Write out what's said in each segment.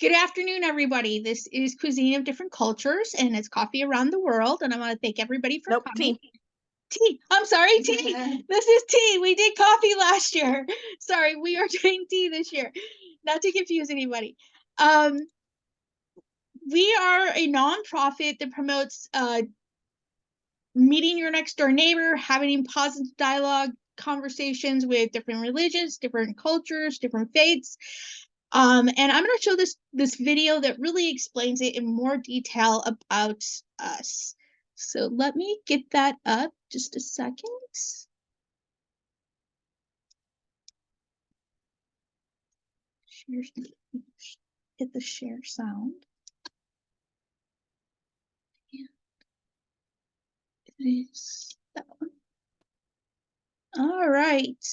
Good afternoon, everybody. This is Cuisine of Different Cultures, and it's coffee around the world. And I want to thank everybody for Nope, coming. tea. Tea. I'm sorry, tea. This is tea. We did coffee last year. Sorry, we are doing tea this year. Not to confuse anybody. We are a nonprofit that promotes meeting your next door neighbor, having positive dialogue, conversations with different religions, different cultures, different faiths. And I'm going to show this video that really explains it in more detail about us. So let me get that up just a second. Hit the share sound. And it is that one. All right.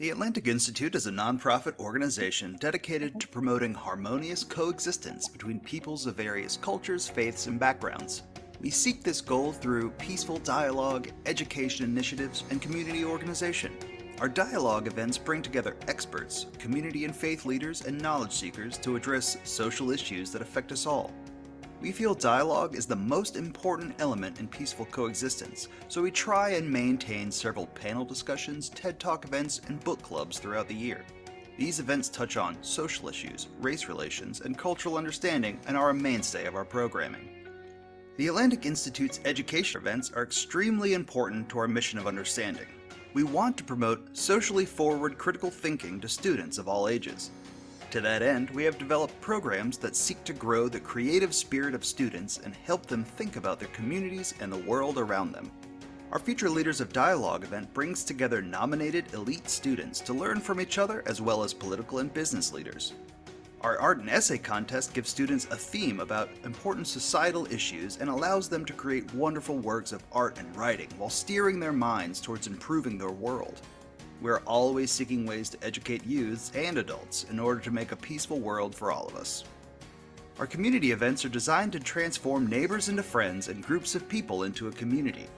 The Atlantic Institute is a nonprofit organization dedicated to promoting harmonious coexistence between peoples of various cultures, faiths, and backgrounds. We seek this goal through peaceful dialogue, education initiatives, and community organization. Our dialogue events bring together experts, community and faith leaders, and knowledge seekers to address social issues that affect us all. We feel dialogue is the most important element in peaceful coexistence, so we try and maintain several panel discussions, TED Talk events, and book clubs throughout the year. These events touch on social issues, race relations, and cultural understanding and are a mainstay of our programming. The Atlantic Institute's education events are extremely important to our mission of understanding. We want to promote socially forward critical thinking to students of all ages. To that end, we have developed programs that seek to grow the creative spirit of students and help them think about their communities and the world around them. Our Future Leaders of Dialogue event brings together nominated elite students to learn from each other as well as political and business leaders. Our art and essay contest gives students a theme about important societal issues and allows them to create wonderful works of art and writing while steering their minds towards improving their world. We're always seeking ways to educate youths and adults in order to make a peaceful world for all of us. Our community events are designed to transform neighbors into friends and groups of people into a community.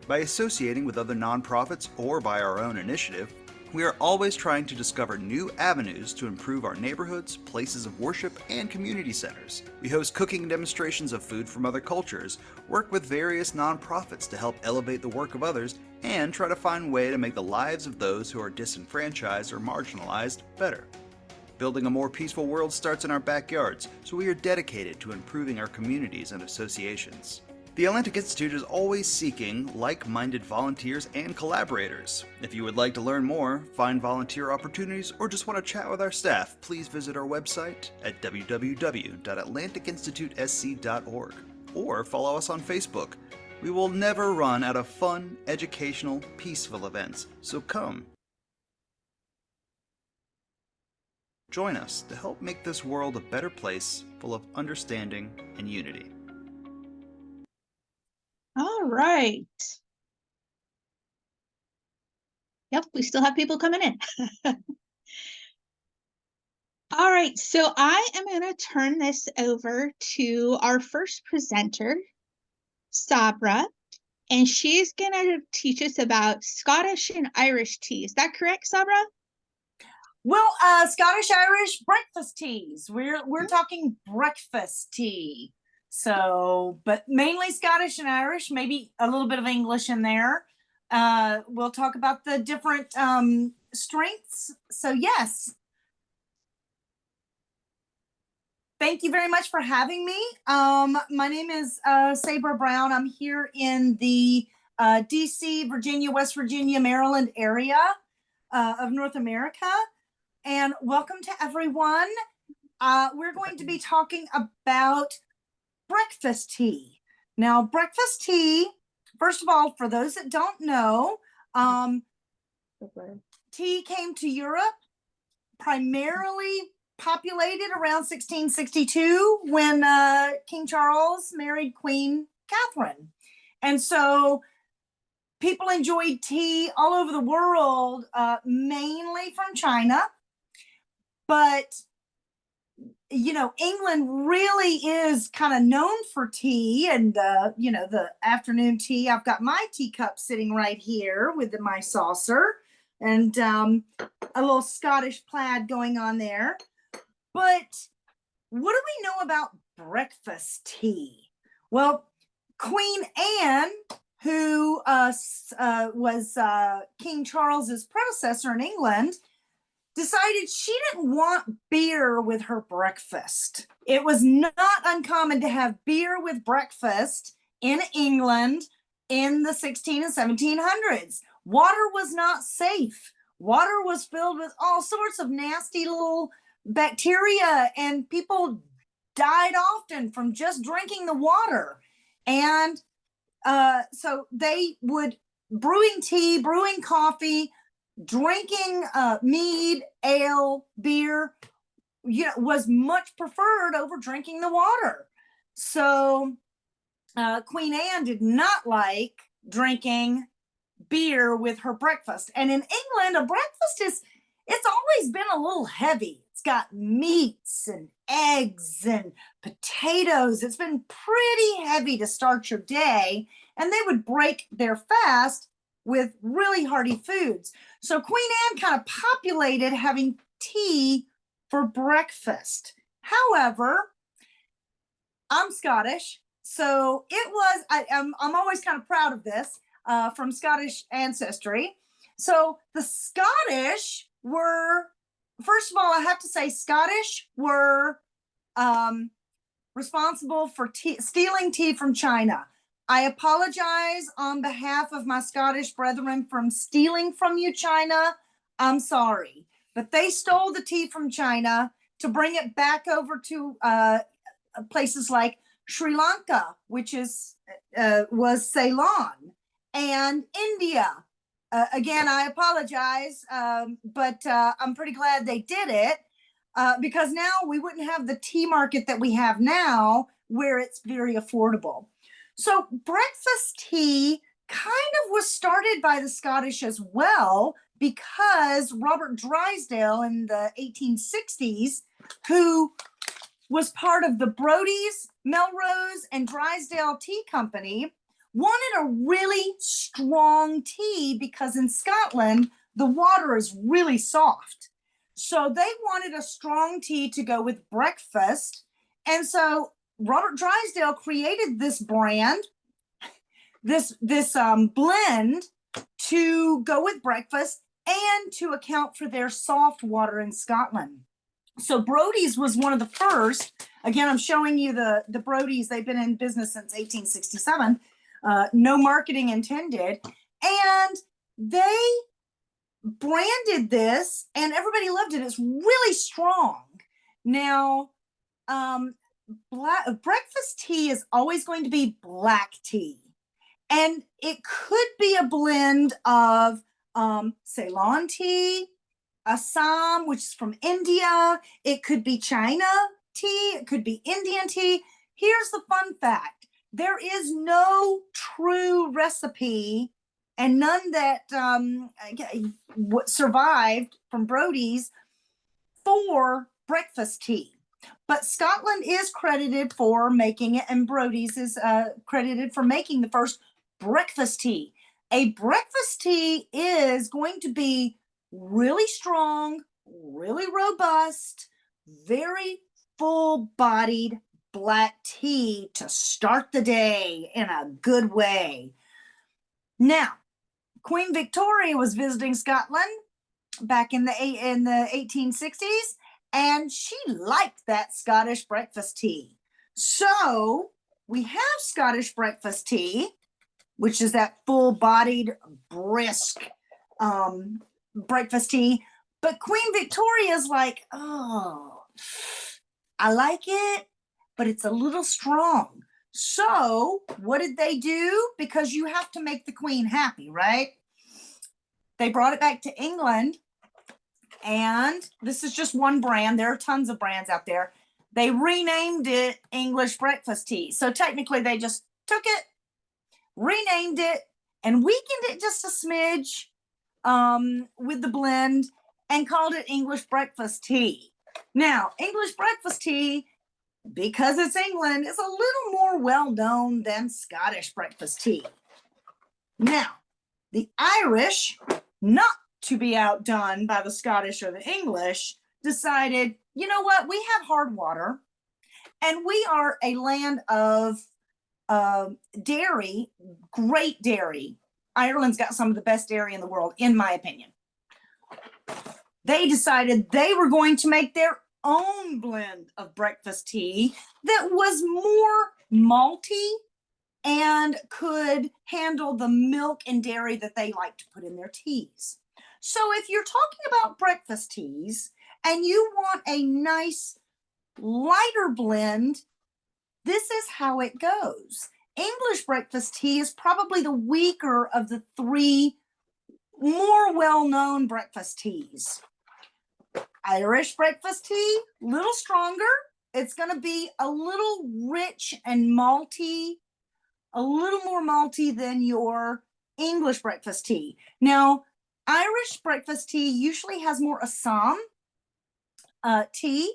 By associating with other nonprofits or by our own initiative, we are always trying to discover new avenues to improve our neighborhoods, places of worship, and community centers. We host cooking demonstrations of food from other cultures, work with various nonprofits to help elevate the work of others, and try to find a way to make the lives of those who are disenfranchised or marginalized better. Building a more peaceful world starts in our backyards, so we are dedicated to improving our communities and associations. The Atlantic Institute is always seeking like-minded volunteers and collaborators. If you would like to learn more, find volunteer opportunities, or just want to chat with our staff, please visit our website at www.atlanticinstitutesc.org or follow us on Facebook. We will never run out of fun, educational, peaceful events, so come. Join us to help make this world a better place full of understanding and unity. All right. Yep, we still have people coming in. All right, so I am going to turn this over to our first presenter, Sabra, and she's going to teach us about Scottish and Irish tea. Is that correct, Sabra? Well, Scottish Irish breakfast teas. We're talking breakfast tea. So, but mainly Scottish and Irish, maybe a little bit of English in there. We'll talk about the different strengths. So yes. Thank you very much for having me. My name is Sabra Brown. I'm here in the DC, Virginia, West Virginia, Maryland area of North America. And welcome to everyone. We're going to be talking about breakfast tea. Now, breakfast tea, first of all, for those that don't know, tea came to Europe primarily populated around 1662 when King Charles married Queen Catherine. And so people enjoyed tea all over the world, mainly from China. But you know, England really is kind of known for tea and, you know, the afternoon tea. I've got my teacup sitting right here with my saucer. and a little Scottish plaid going on there. But what do we know about breakfast tea? Well, Queen Anne, who was King Charles's predecessor in England, decided she didn't want beer with her breakfast. It was not uncommon to have beer with breakfast in England in the 16 and 1700s. Water was not safe. Water was filled with all sorts of nasty little bacteria, and people died often from just drinking the water. And so they would brewing tea, brewing coffee, drinking mead, ale, beer, was much preferred over drinking the water. So Queen Anne did not like drinking beer with her breakfast. And in England, a breakfast it's always been a little heavy. It's got meats and eggs and potatoes. It's been pretty heavy to start your day. And they would break their fast with really hearty foods. So Queen Anne kind of populated having tea for breakfast. However, I'm Scottish, so I'm always kind of proud of this from Scottish ancestry. So the Scottish were, first of all, I have to say Scottish were responsible for stealing tea from China. I apologize on behalf of my Scottish brethren from stealing from you, China. I'm sorry. But they stole the tea from China to bring it back over to places like Sri Lanka, which was Ceylon, and India. Again, I apologize, but I'm pretty glad they did it because now we wouldn't have the tea market that we have now, where it's very affordable. So breakfast tea kind of was started by the Scottish as well, because Robert Drysdale in the 1860s, who was part of the Brodie's, Melrose, and Drysdale Tea Company, wanted a really strong tea because in Scotland, the water is really soft. So they wanted a strong tea to go with breakfast. And so Robert Drysdale created this brand, this blend to go with breakfast and to account for their soft water in Scotland. So Brodie's was one of the first. Again, I'm showing you the Brodie's. They've been in business since 1867. No marketing intended. And they branded this and everybody loved it. It's really strong. Now, breakfast tea is always going to be black tea. And it could be a blend of Ceylon tea, Assam, which is from India. It could be China tea. It could be Indian tea. Here's the fun fact. There is no true recipe and none that survived from Brodie's for breakfast tea. But Scotland is credited for making it, and Brodie's is credited for making the first breakfast tea. A breakfast tea is going to be really strong, really robust, very full-bodied black tea to start the day in a good way. Now, Queen Victoria was visiting Scotland back in the 1860s, and she liked that Scottish breakfast tea. So we have Scottish breakfast tea, which is that full-bodied, brisk breakfast tea. But Queen Victoria's like, oh, I like it, but it's a little strong. So what did they do? Because you have to make the Queen happy, right? They brought it back to England. And this is just one brand. There are tons of brands out there. They renamed it English breakfast tea. So technically they just took it, renamed it, and weakened it just a smidge with the blend and called it English breakfast tea. Now, English breakfast tea, because it's England, is a little more well-known than Scottish breakfast tea. Now, the Irish, not to be outdone by the Scottish or the English, decided, you know what, we have hard water and we are a land of dairy, great dairy. Ireland's got some of the best dairy in the world, in my opinion. They decided they were going to make their own blend of breakfast tea that was more malty and could handle the milk and dairy that they like to put in their teas. So if you're talking about breakfast teas and you want a nice lighter blend, this is how it goes. English breakfast tea is probably the weaker of the three more well-known breakfast teas. Irish breakfast tea, a little stronger. It's going to be a little rich and malty, a little more malty than your English breakfast tea. Now, Irish breakfast tea usually has more Assam tea,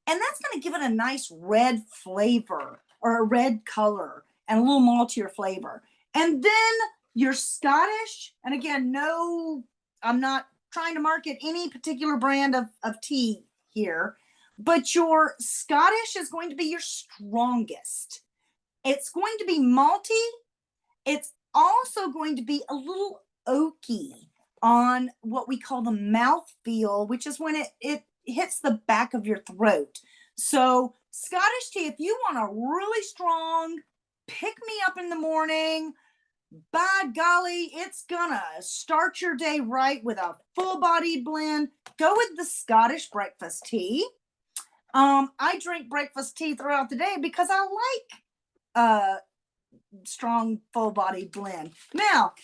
and that's going to give it a nice red flavor or a red color and a little maltier flavor. And then your Scottish, and again, no, I'm not trying to market any particular brand of tea here, but your Scottish is going to be your strongest. It's going to be malty. It's also going to be a little oaky on what we call the mouth feel, which is when it hits the back of your throat. So Scottish tea, if you want a really strong, pick me up in the morning, by golly, it's gonna start your day right with a full-bodied blend. Go with the Scottish breakfast tea. I drink breakfast tea throughout the day because I like strong, full-bodied blend. Now,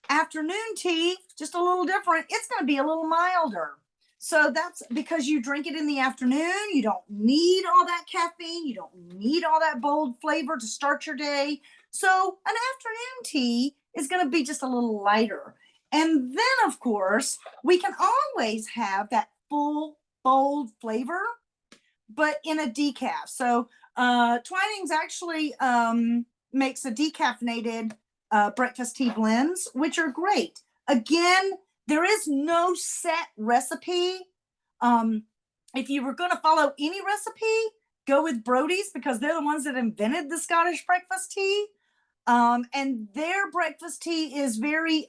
afternoon tea, just a little different. It's going to be a little milder. So that's because you drink it in the afternoon. You don't need all that caffeine. You don't need all that bold flavor to start your day. So an afternoon tea is going to be just a little lighter. And then, of course, we can always have that full, bold flavor, but in a decaf. So Twinings actually makes a decaffeinated breakfast tea blends, which are great. Again, there is no set recipe. If you were going to follow any recipe, go with Brody's because they're the ones that invented the Scottish breakfast tea. And their breakfast tea is very,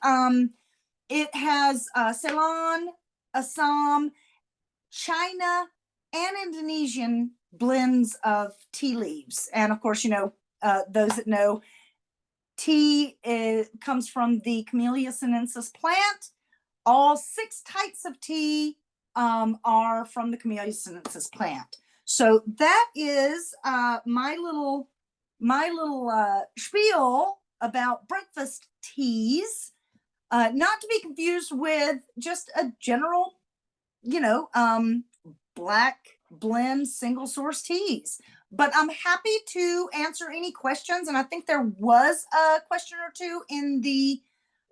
it has Ceylon, Assam, China, and Indonesian blends of tea leaves. And of course, you know, those that know, tea comes from the Camellia sinensis plant. All 6 types of tea are from the Camellia sinensis plant. So that is my little spiel about breakfast teas, not to be confused with just a general, you know, black blend single source teas. But I'm happy to answer any questions. And I think there was a question or two in the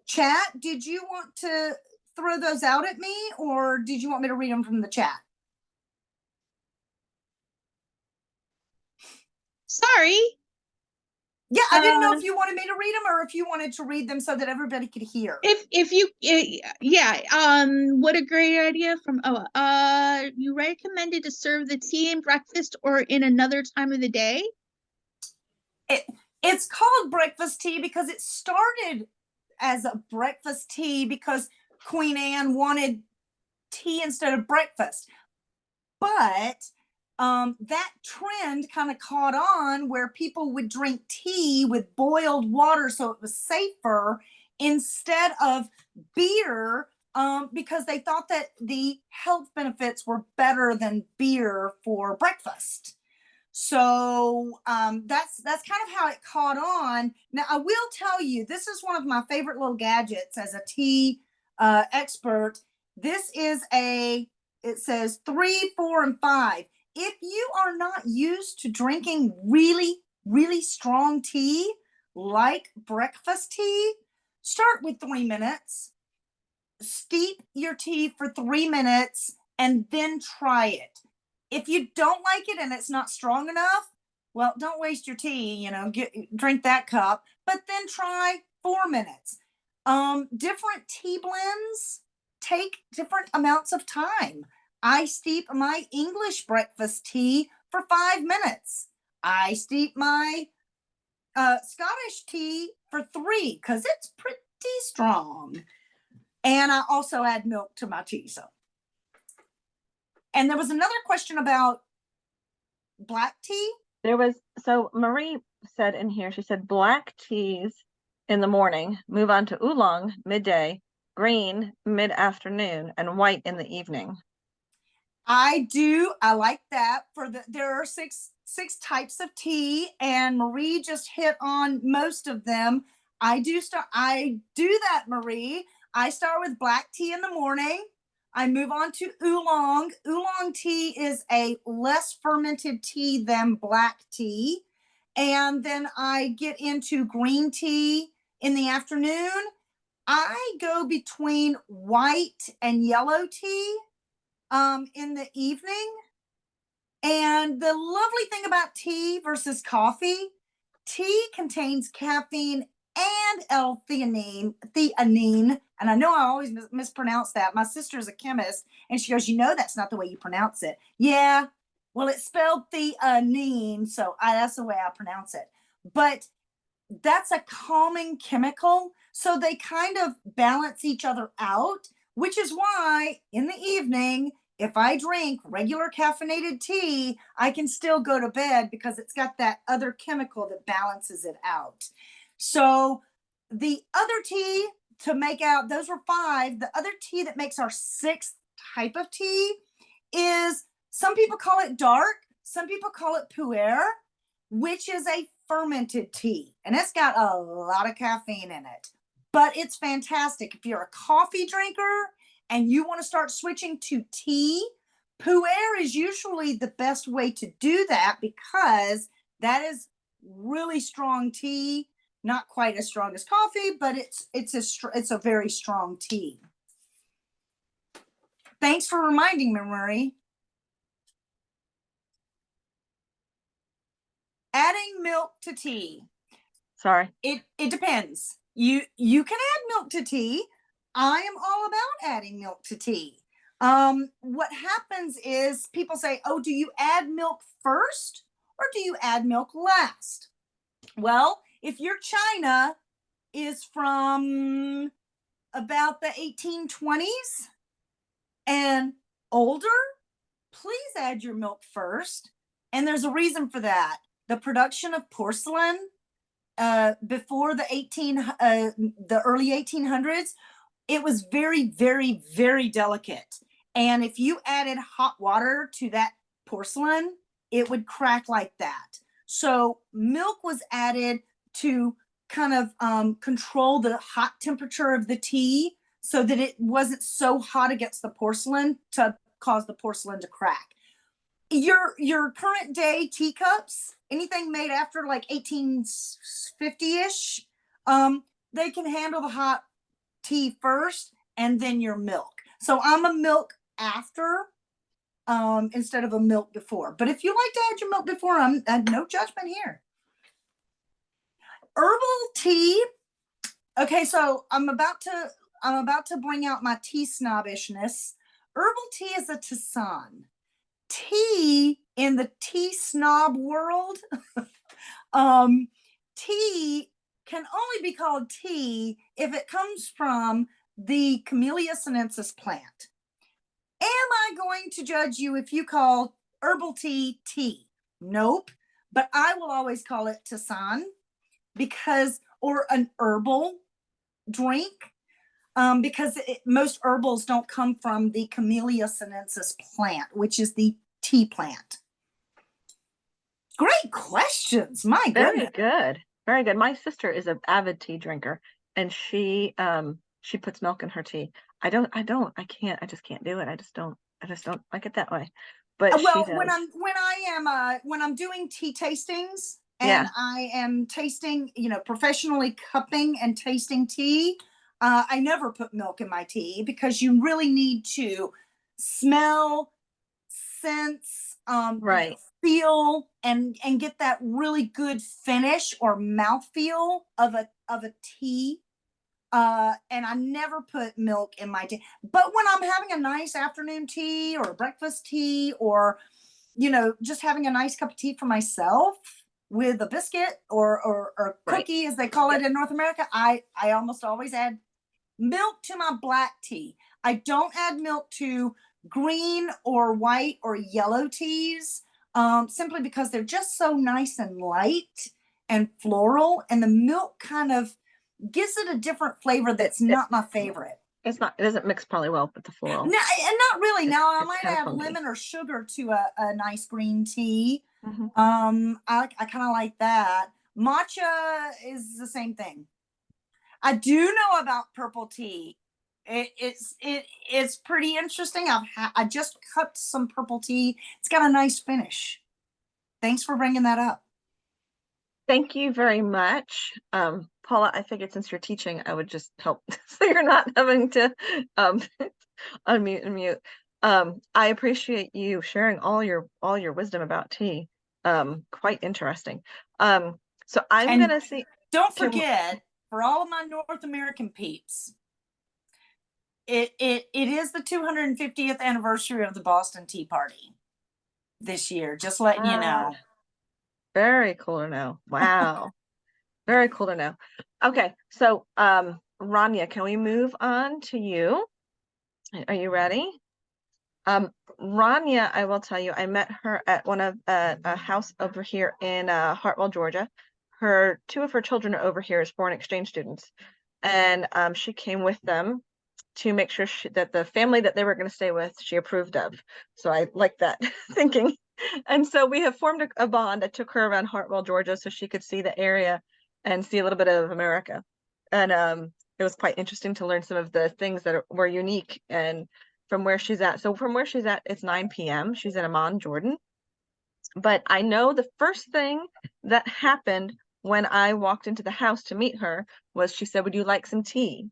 chat. Did you want to throw those out at me, or did you want me to read them from the chat? Sorry. Yeah, I didn't know if you wanted me to read them or if you wanted to read them so that everybody could hear. If you yeah, what a great idea from you recommended to serve the tea and breakfast or in another time of the day? It's called breakfast tea because it started as a breakfast tea because Queen Anne wanted tea instead of breakfast. But that trend kind of caught on where people would drink tea with boiled water so it was safer instead of beer because they thought that the health benefits were better than beer for breakfast. So that's kind of how it caught on. Now, I will tell you, this is one of my favorite little gadgets as a tea expert. This is it says 3, 4, and 5. If you are not used to drinking really, really strong tea, like breakfast tea, start with 3 minutes, steep your tea for 3 minutes, and then try it. If you don't like it and it's not strong enough, well, don't waste your tea, you know, drink that cup, but then try 4 minutes. Different tea blends take different amounts of time. I steep my English breakfast tea for 5 minutes. I steep my Scottish tea for 3 because it's pretty strong. And I also add milk to my tea. And there was another question about black tea. So Marie said in here, she said black teas in the morning, move on to oolong midday, green mid-afternoon, and white in the evening. I like that. There are six types of tea, and Marie just hit on most of them. I do that, Marie. I start with black tea in the morning. I move on to oolong. Oolong tea is a less fermented tea than black tea. And then I get into green tea in the afternoon. I go between white and yellow tea in the evening. And the lovely thing about tea versus coffee, tea contains caffeine and L-theanine, and I know I always mispronounce that. My sister's a chemist, and she goes, that's not the way you pronounce it. Yeah, well, it's spelled theanine, so that's the way I pronounce it. But that's a calming chemical, so they kind of balance each other out, which is why in the evening, if I drink regular caffeinated tea, I can still go to bed because it's got that other chemical that balances it out. So the other tea to make out, those were 5. The other tea that makes our 6th type of tea is, some people call it dark, some people call it pu'er, which is a fermented tea. And it's got a lot of caffeine in it. But it's fantastic. If you're a coffee drinker and you want to start switching to tea, pu'er is usually the best way to do that because that is really strong tea. Not quite as strong as coffee, but it's a very strong tea. Thanks for reminding me, Marie. Adding milk to tea. Sorry. It depends. You can add milk to tea. I am all about adding milk to tea. What happens is people say, oh, do you add milk first or do you add milk last? Well, if your China is from about the 1820s and older, please add your milk first. And there's a reason for that. The production of porcelain before the early 1800s, it was very, very, very delicate. And if you added hot water to that porcelain, it would crack like that. So milk was added to kind of control the hot temperature of the tea so that it wasn't so hot against the porcelain to cause the porcelain to crack. Your current day teacups, anything made after like 1850-ish, they can handle the hot tea first and then your milk. So I'm a milk after instead of a milk before. But if you like to add your milk before, no judgment here. Herbal tea. Okay, so I'm about to bring out my tea snobbishness. Herbal tea is a tisane. Tea in the tea snob world, tea can only be called tea if it comes from the Camellia sinensis plant. Am I going to judge you if you call herbal tea tea? Nope. But I will always call it tisane or an herbal drink. Because most herbals don't come from the Camellia sinensis plant, which is the tea plant. Great questions. My goodness. Very good. Very good. My sister is an avid tea drinker, and she puts milk in her tea. I just can't do it. I just don't like it that way. But well, she does. when I'm doing tea tastings and I am tasting, professionally cupping and tasting tea, I never put milk in my tea because you really need to smell, sense, right, feel, and get that really good finish or mouthfeel of a tea. And I never put milk in my tea. But when I'm having a nice afternoon tea or a breakfast tea, or, you know, just having a nice cup of tea for myself with a biscuit or Right. cookie, as they call it in North America, I almost always add milk to my black tea. I don't add milk to green or white or yellow teas, simply because they're just so nice and light and floral, and the milk kind of gives it a different flavor that's not my favorite. It doesn't mix probably well with the floral. No, and not really. Now I It's might kind of add funky. lemon or sugar to a nice green tea. Mhm. I kind of like that. Matcha is the same thing. I do know about purple tea. It's pretty interesting. I just cupped some purple tea. It's got a nice finish. Thanks for bringing that up. Thank you very much. Paula, I figured since you're teaching, I would just help so you're not having to unmute and mute. I appreciate you sharing all your wisdom about tea. Quite interesting. So I'm And gonna see. don't forget, for all of my North American peeps, it is the 250th anniversary of the Boston Tea Party this year. Just letting you know. Very cool to know. Wow. Very cool to know. Okay, so Rania, can we move on to you? Are you ready? Rania, I will tell you, I met her at one of a house over here in Hartwell, Georgia. Two of her children are over here as foreign exchange students, and she came with them to make sure that the family that they were going to stay with, she approved of. So I like that thinking. And so we have formed a bond. I took her around Hartwell, Georgia, so she could see the area and see a little bit of America. And it was quite interesting to learn some of the things that were unique and from where she's at. So from where she's at, it's 9 p.m. She's in Amman, Jordan. But I know the first thing that happened when I walked into the house to meet her was she said, "Would you like some tea?"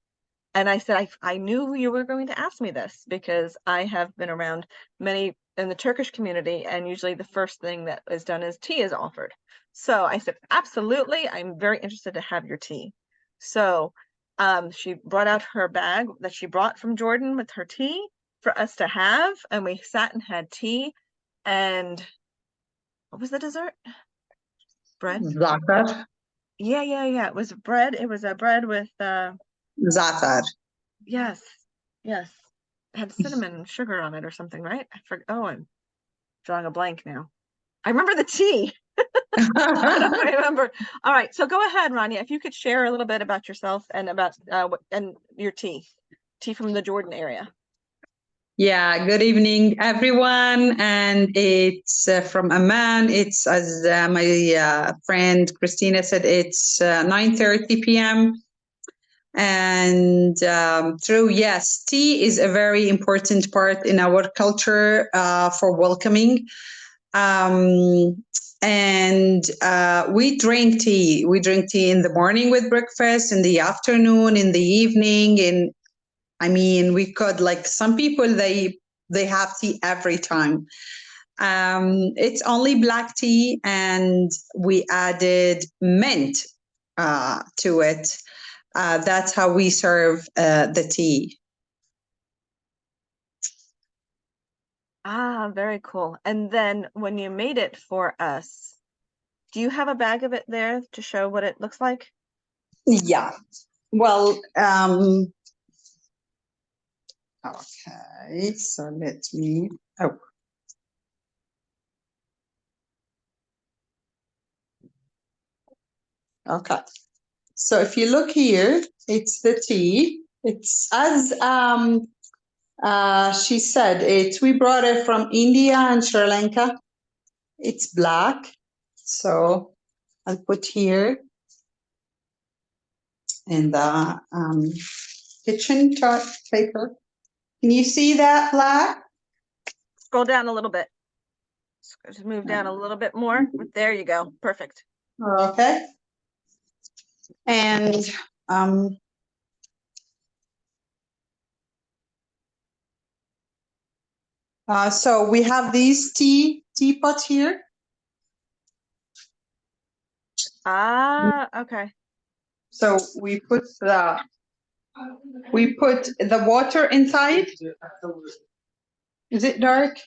And I said, I knew you were going to ask me this because I have been around many in the Turkish community, and usually the first thing that is done is tea is offered. So I said, absolutely, I'm very interested to have your tea. So she brought out her bag that she brought from Jordan with her tea for us to have, and we sat and had tea. And what was the dessert? Bread? Za'atar. Yeah. It was bread. It was a bread with Za'atar. yes. It had cinnamon and sugar on it or something, right? I forgot. Oh, I'm drawing a blank now. I remember the tea. I don't remember. All right, so go ahead, Rania. If you could share a little bit about yourself and about and your tea from the Jordan area. Yeah, good evening, everyone. And it's from Amman. It's, as my friend Christina said, it's 9:30 p.m. And yes, tea is a very important part in our culture for welcoming. And we drink tea. We drink tea in the morning with breakfast, in the afternoon, in the evening. And I mean, we could, like, some people, they have tea every time. It's only black tea, and we added mint to it. That's how we serve the tea. Ah, very cool. And then when you made it for us, do you have a bag of it there to show what it looks like? Yeah. Well, okay. So let me. Oh. Okay. So if you look here, it's the tea. It's as she said, we brought it from India and Sri Lanka. It's black. So I'll put here in the kitchen paper. Can you see that black? Scroll down a little bit. Just move down a little bit more. There you go. Perfect. Okay. And so we have these teapot here. Ah, okay. So we put the we put the water inside. Is it dark?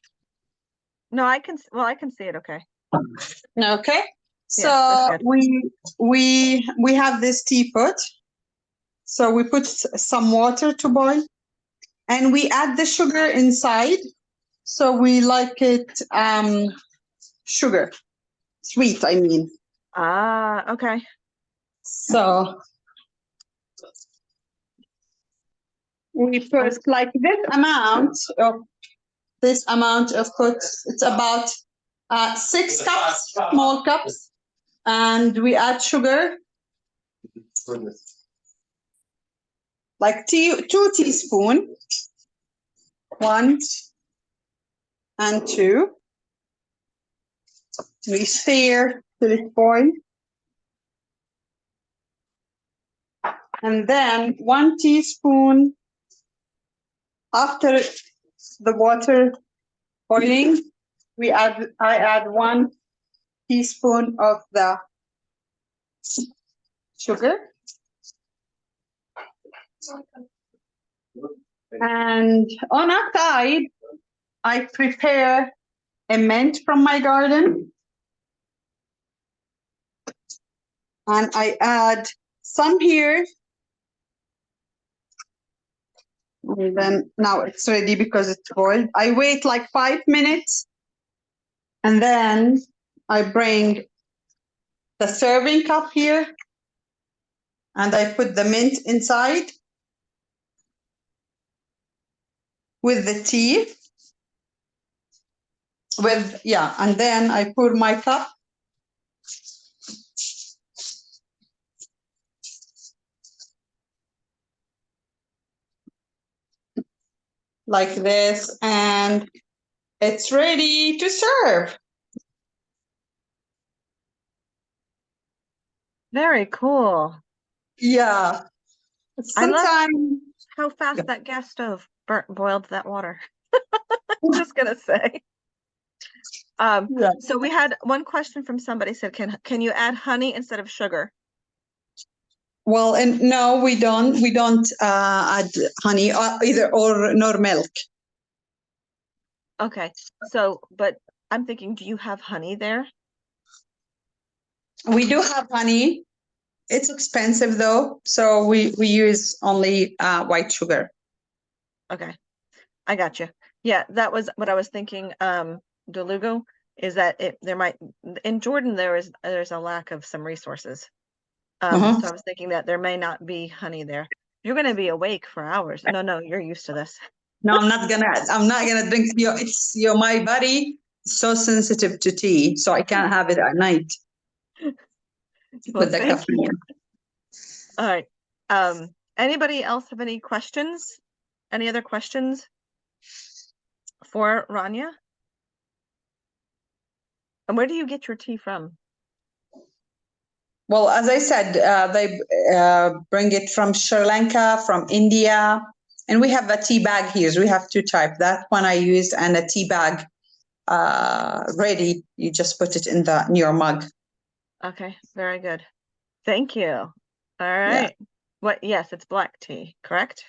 No, I can, well, I can see it. Okay. Okay. Yes, So that's good. we have this teapot. So we put some water to boil, and we add the sugar inside. So we like it sugar, sweet, I mean. Ah, okay. So we put like this amount of cooks. It's about 6 cups, small cups, and we add sugar, like 2 teaspoons, 1 and 2. We stir till it boils. And then 1 teaspoon after the water boiling, I add 1 teaspoon of the sugar. And on a side, I prepare a mint from my garden. And I add some here. And then now it's ready because it's boiled. I wait like 5 minutes. And then I bring the serving cup here. And I put the mint inside with the tea. And then I pour my cup. Like this, and it's ready to serve. Very cool. Yeah. I love Sometimes how fast that gas stove boiled that water. I'm just gonna say. Yeah. So we had one question from somebody said, can you add honey instead of sugar? Well, and no, we don't add honey either or nor milk. Okay. So, but I'm thinking, do you have honey there? We do have honey. It's expensive though, so we use only white sugar. Okay. I got you. Yeah, that was what I was thinking. Delugo is that there might in Jordan there's a lack of some resources. So I was thinking that there may not be honey there. You're gonna be awake for hours. No, you're used to this. No, I'm not gonna drink my body is so sensitive to tea, so I can't have it at night. Well, With the thank caffeine. you. All right. Anybody else have any questions? Any other questions for Rania? And where do you get your tea from? Well, as I said, they bring it from Sri Lanka, from India, and we have a tea bag here. We have 2 types. That one I use, and a tea bag ready. You just put it in your mug. Okay, very good. Thank you. All right. Yeah. Yes, it's black tea, correct?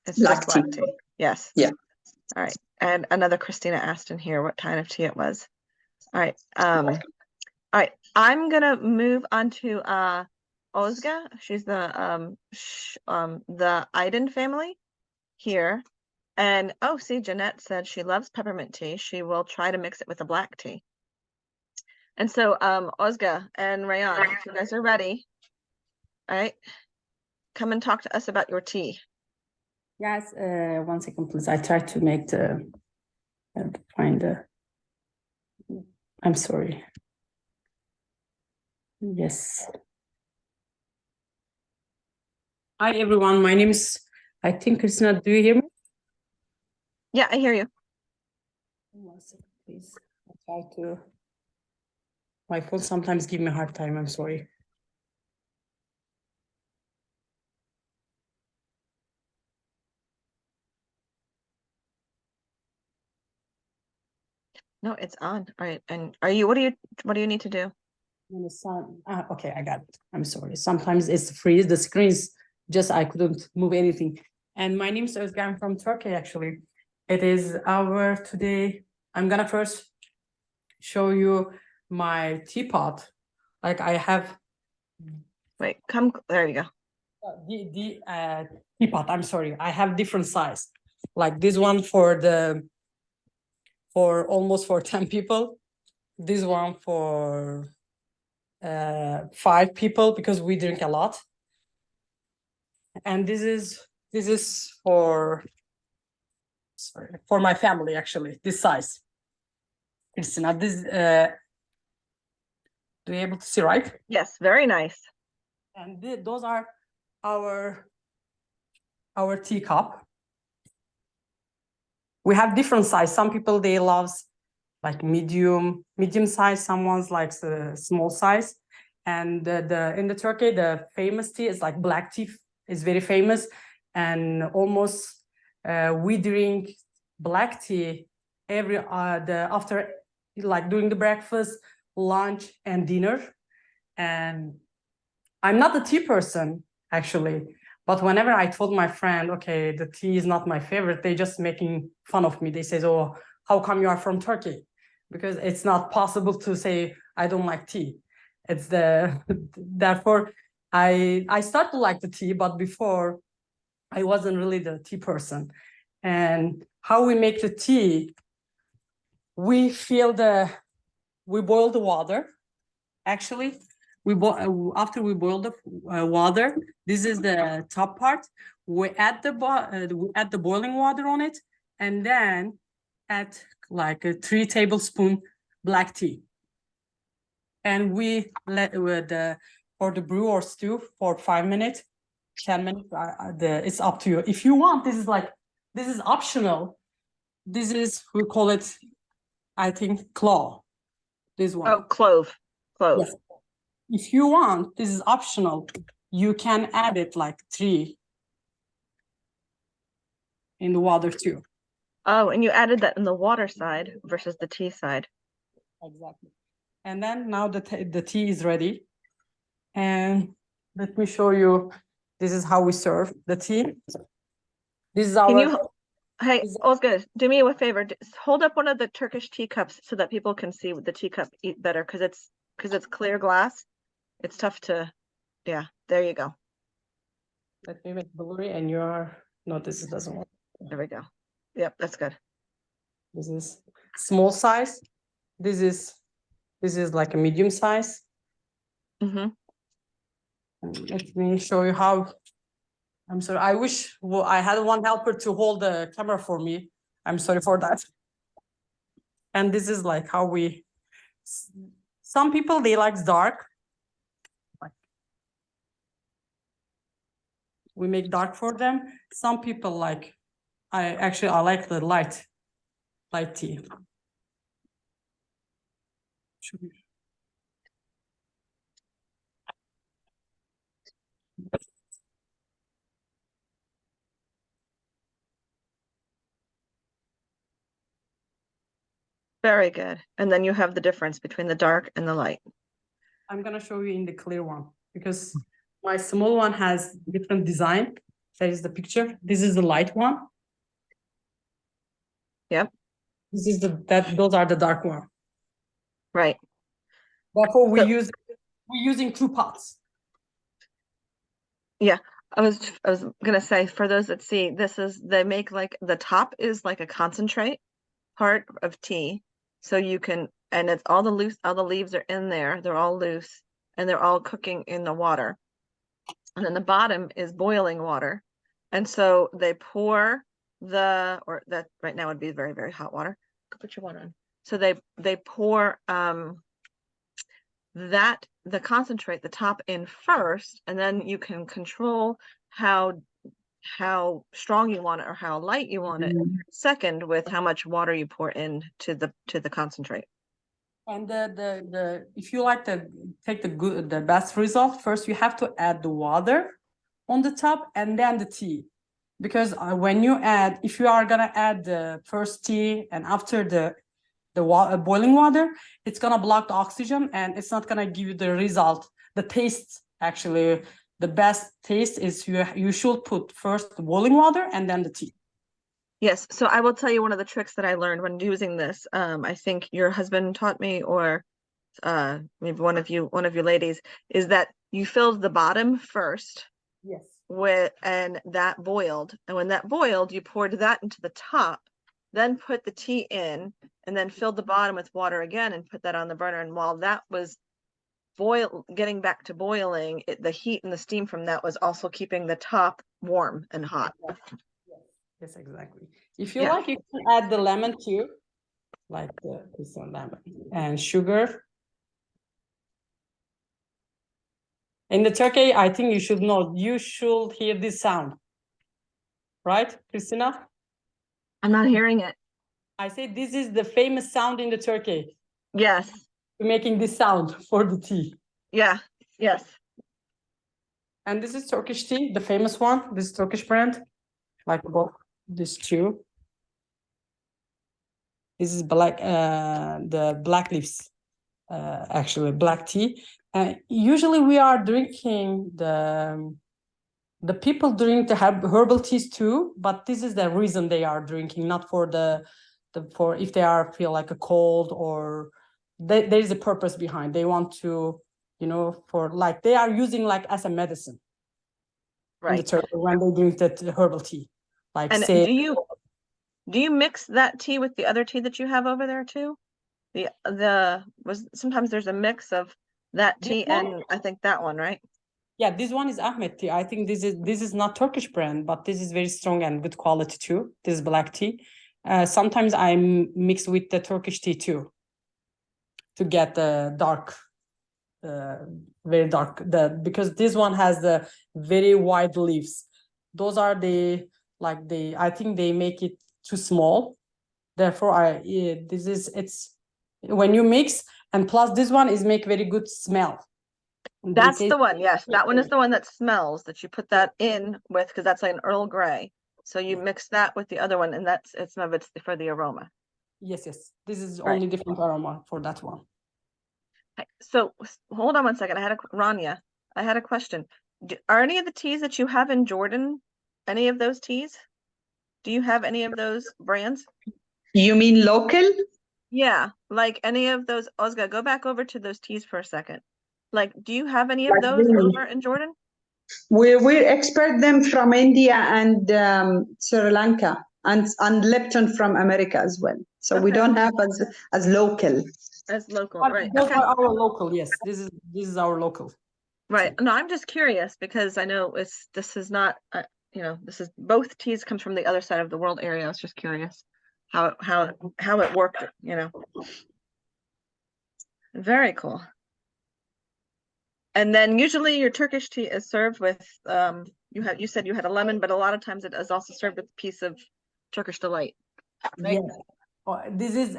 It's Black just black tea. Yes. Yeah. All right. And another Christina asked in here what kind of tea it was. All right. All right. I'm gonna move on to Ozga. She's the Iden family here. And see, Jeanette said she loves peppermint tea. She will try to mix it with a black tea. And so Ozga and Rayan, if you guys are ready, all right, come and talk to us about your tea. Yes, 1 second, please. I tried to make I'm sorry. Yes. Hi, everyone. My name is, I think, Christina. Do you hear me? Yeah, I hear you. 1 second, please. I try to. My phone sometimes give me a hard time. I'm sorry. No, it's on. All right. And what do you need to do? Okay, I got it. I'm sorry. Sometimes it's freeze. The screen is just I couldn't move anything. And my name is Özge. I'm from Turkey, actually. It is our today. I'm gonna first show you my teapot. Like I have Wait, there you go. the teapot. I'm sorry. I have different size. Like this one for almost for 10 people. This one for 5 people because we drink a lot. And this is for my family, actually, this size. Christina, this do you able to see, right? Yes, very nice. And those are our teacup. We have different size. Some people they love like medium size. Someone's likes the small size. And in the Turkey, the famous tea is like black tea is very famous, and almost we drink black tea every after like during the breakfast, lunch, and dinner. And I'm not a tea person actually, but whenever I told my friend, okay, the tea is not my favorite, they just making fun of me. They say, oh, how come you are from Turkey? Because it's not possible to say I don't like tea. It's therefore I start to like the tea, but before I wasn't really the tea person. And how we make the tea, we boil the water. Actually, after we boil the water, this is the top part. We add the boiling water on it, and then add like a 3 tablespoon black tea. And we let for the brew or stew for 5 minutes, 10 minutes. It's up to you. If you want, this is optional. This is, we call it, I think, claw. This one. Oh, clove. Yes. If you want, this is optional. You can add it like 3 in the water too. Oh, and you added that in the water side versus the tea side. Exactly. And then now the tea is ready. And let me show you, this is how we serve the tea. This is our... Hey, Ozga, do me a favor. Hold up one of the Turkish teacups so that people can see the teacup eat better, because it's clear glass. It's tough to, yeah, there you go. Let me make blurry and you are, no, this doesn't work. There we go. Yep, that's good. This is small size. This is like a medium size. Mm-hmm. Let me show you how. I'm sorry. I wish I had one helper to hold the camera for me. I'm sorry for that. And this is like how we. Some people they like dark. We make dark for them. Some people like. I like the light tea. Very good. And then you have the difference between the dark and the light. I'm gonna show you in the clear one because my small one has different design. That is the picture. This is the light one. Yep. This is those are the dark one. Right. Therefore, we're using 2 pots. Yeah. I was gonna say, for those that see, they make like the top is like a concentrate part of tea. So you can, and it's all the leaves are in there. They're all loose and they're all cooking in the water. And then the bottom is boiling water. And so they pour that right now would be very, very hot water. Put your water on. So they pour the concentrate, the top in first, and then you can control how strong you want it or how light you want it second with how much water you pour in to the concentrate. And if you like to take the best result, first you have to add the water on the top and then the tea, because when you add, if you are gonna add the first tea and after the boiling water, it's gonna block the oxygen and it's not gonna give you the result, the taste actually the best taste is you should put first the boiling water and then the tea. Yes, so I will tell you one of the tricks that I learned when using this. I think your husband taught me, or maybe one of you ladies, is that you filled the bottom first Yes. and that boiled. And when that boiled, you poured that into the top, then put the tea in, and then filled the bottom with water again and put that on the burner. And while that was getting back to boiling, the heat and the steam from that was also keeping the top warm and hot. Yes, exactly. If you Yeah. like, you can add the lemon too, like this one, lemon and sugar. In the Turkey, I think you should know, you should hear this sound, right, Christina? I'm not hearing it. I say this is the famous sound in the Turkey. Yes. Making this sound for the tea. Yeah. Yes. And this is Turkish tea, the famous one. This is Turkish brand, like both these two. This is black, the black leaves, actually black tea. Usually we are drinking the people drink the herbal teas too, but this is the reason they are drinking, not for for if they are feel like a cold, or there is a purpose behind. They want to, you know, for like they are using like as a medicine. Right. In the Turkey when they drink that herbal tea. Like, and say, do you mix that tea with the other tea that you have over there too? Sometimes there's a mix of that tea and I think that one, right? Yeah, this one is Ahmet tea. I think this is not Turkish brand, but this is very strong and good quality too. This is black tea. Sometimes I mix with the Turkish tea too, to get the dark, very dark. Because this one has the very wide leaves. Those are I think they make it too small. Therefore, it's when you mix, and plus this one is make very good smell. That's the one. Yes, that one is the one that smells, that you put that in with, because that's like an Earl Grey. So you mix that with the other one, and it's for the aroma. Yes. This is only different aroma for that one. So hold on one second. Rania, I had a question. Are any of the teas that you have in Jordan, any of those teas? Do you have any of those brands? You mean local? Yeah, like any of those. Ozga, go back over to those teas for a second. Like, do you have any of those over in Jordan? We export them from India and Sri Lanka, and Lipton from America as well. So we don't have as local. As local, But right? those are our local. Yes, this is our local. Right. No, I'm just curious because I know this is not, this is both teas comes from the other side of the world area. I was just curious how it worked, Very cool. And then usually your Turkish tea is served with you said you had a lemon, but a lot of times it is also served with a piece of Turkish delight. Right? Yeah. This is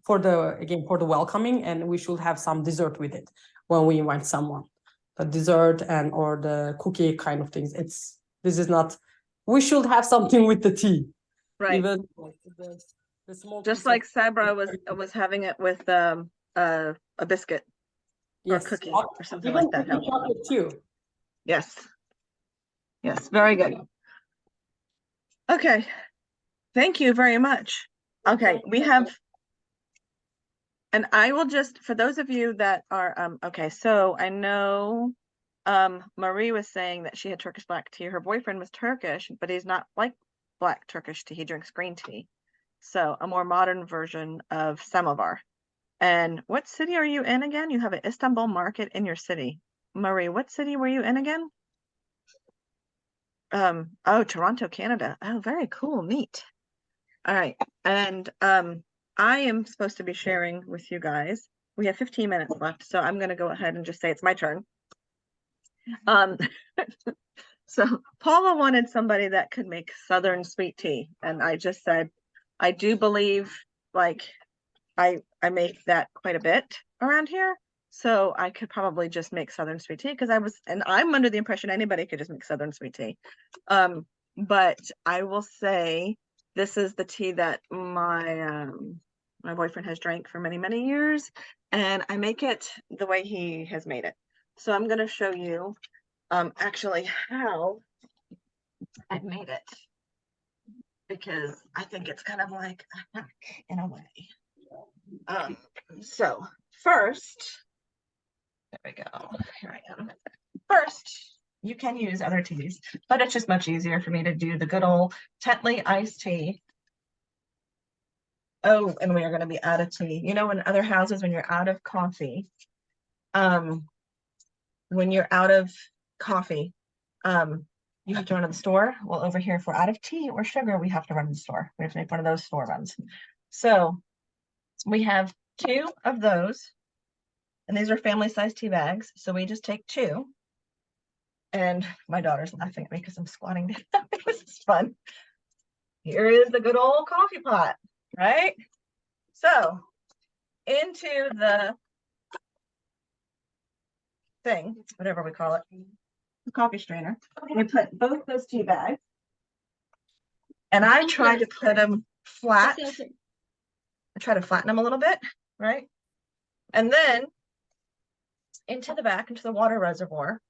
for the welcoming, and we should have some dessert with it when we invite someone. The dessert or the cookie kind of things. This is not. We should have something with the tea. Right. Even the small. Just like Sabra was having it with a biscuit. Yes. Or cookie or something even like that. Chocolate too. Yes. Very good. Okay. Thank you very much. Okay, we have, and I will just, for those of you that are, okay, so I know Marie was saying that she had Turkish black tea. Her boyfriend was Turkish, but he's not like black Turkish tea. He drinks green tea. So a more modern version of samovar. And what city are you in again? You have an Istanbul market in your city. Marie, what city were you in again? Oh, Toronto, Canada. Oh, very cool. Neat. All right. And I am supposed to be sharing with you guys. We have 15 minutes left, so I'm going to go ahead and just say it's my turn. So Paula wanted somebody that could make Southern sweet tea. And I just said, I do believe like I make that quite a bit around here. So I could probably just make Southern sweet tea because I'm under the impression anybody could just make Southern sweet tea. But I will say this is the tea that my boyfriend has drank for many, many years, and I make it the way he has made it. So I'm going to show you. actually how I made it, because I think it's kind of like a hack in a way. So first, there we go. Here I am. First, you can use other teas, but it's just much easier for me to do the good old Tetley iced tea. Oh, and we are going to be out of tea. You know, in other houses, when you're out of coffee, when you're out of coffee, you have to run to the store. Well, over here, if we're out of tea or sugar, we have to run to the store. We have to make one of those store runs. So we have 2 of those, and these are family-sized tea bags. So we just take 2. And my daughter's laughing at me because I'm squatting down. This is fun. Here is the good old coffee pot, right? So into the thing, whatever we call it, the coffee strainer, we put both those tea bags. And I try to put them flat. I try to flatten them a little bit, right? And then into the back, into the water reservoir,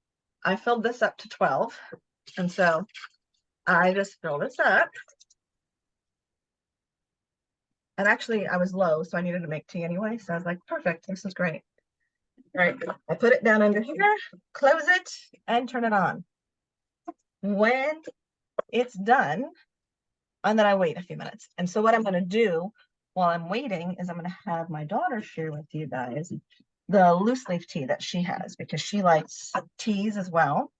I filled this up to 12. And so I just fill this up. And actually I was low, so I needed to make tea anyway. So I was like, perfect, this is great. All right, I put it down under here, close it, and turn it on. When it's done, and then I wait a few minutes. And so what I'm going to do while I'm waiting is I'm going to have my daughter share with you guys the loose leaf tea that she has, because she likes teas as well.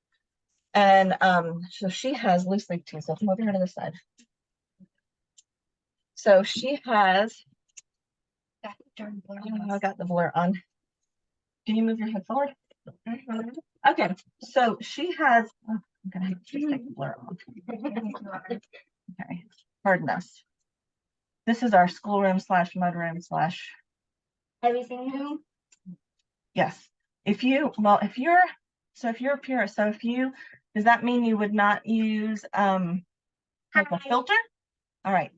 And so she has loose leaf tea. So come over here to this side. So she has, I got the blur on. Can you move your head forward? Okay, so she has, oh, I'm gonna have to take the blur off. Okay, pardon us. This is our schoolroom slash mudroom slash everything room. Yes. If you, well, if you're a purist, so if you, does that mean you would not use like a filter? All right.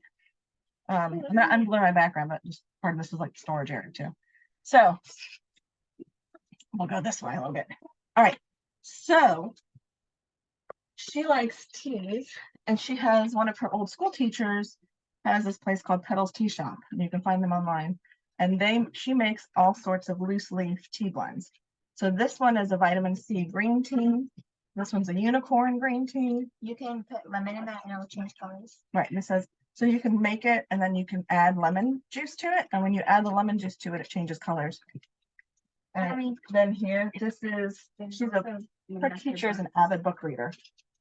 I'm gonna unblur my background, but just part of this is like storage area too. So we'll go this way a little bit. All right. So she likes teas, and she has one of her old school teachers has this place called Petals Tea Shop, and you can find them online. And she makes all sorts of loose leaf tea blends. So this one is a vitamin C green tea. This one's a unicorn green tea. You can put lemon in that and it'll change colors. Right. And it says, so you can make it and then you can add lemon juice to it. And when you add the lemon juice to it, it changes colors. And then here, this is, her teacher is an avid book reader.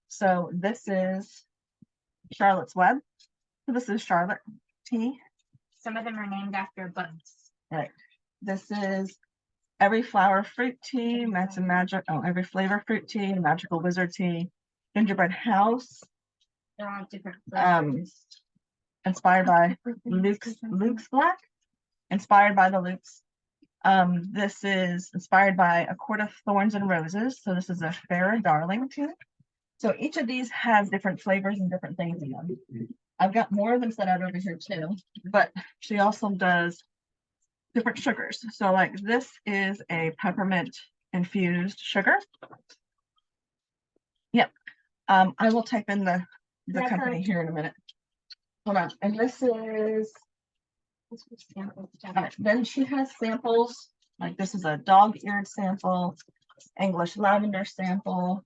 So this is Charlotte's Web. So this is Charlotte tea. Some of them are named after books. Right. This is Every Flower Fruit Tea. That's a magic. Oh, Every Flavor Fruit Tea. Magical Wizard Tea. Gingerbread House. They're all different flavors. Inspired by Luke's Black. Inspired by the Luke's. This is inspired by A Court of Thorns and Roses. So this is a Farrah Darling tea. So each of these has different flavors and different things in them. I've got more of them set out over here too, but she also does different sugars. So like this is a peppermint infused sugar. Yep. I will type in the company here in a minute. Hold on. And this is, then she has samples, like this is a dog-eared sample, English lavender sample.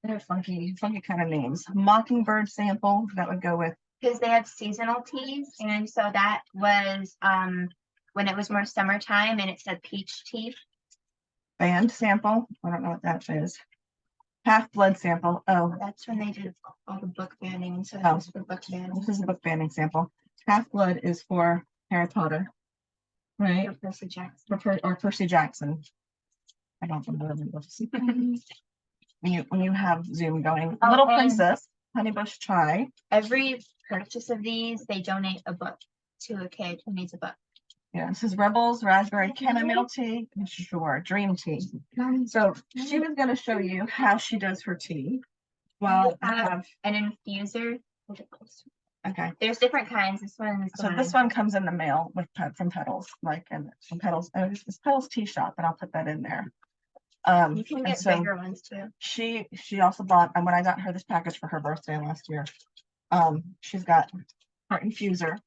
They're funky kind of names. Mockingbird sample, that would go with. Because they have seasonal teas, and so that was when it was more summertime, and it said peach tea. Band sample, I don't know what that is. Half blood sample. Oh, that's when they did all the book banning, so that was for book banning. This is a book banning sample. Half blood is for Harry Potter, right? Or Percy Jackson. Or Percy Jackson. I don't remember. When you have Zoom going. Oh, Little Princess, Honeybush Chai. Every purchase of these, they donate a book to a kid who needs a book. Yeah, this is Rebels, Raspberry Chamomile Tea, and sure, Dream Tea. So she was going to show you how she does her tea. Well, I have an infuser. Okay. There's different kinds. This one. So this one comes in the mail with from Petals, like, and from Petals. And it's Petals Tea Shop, and I'll put that in there. You can and get so bigger ones too. she also bought, and when I got her this package for her birthday last year, she's got her infuser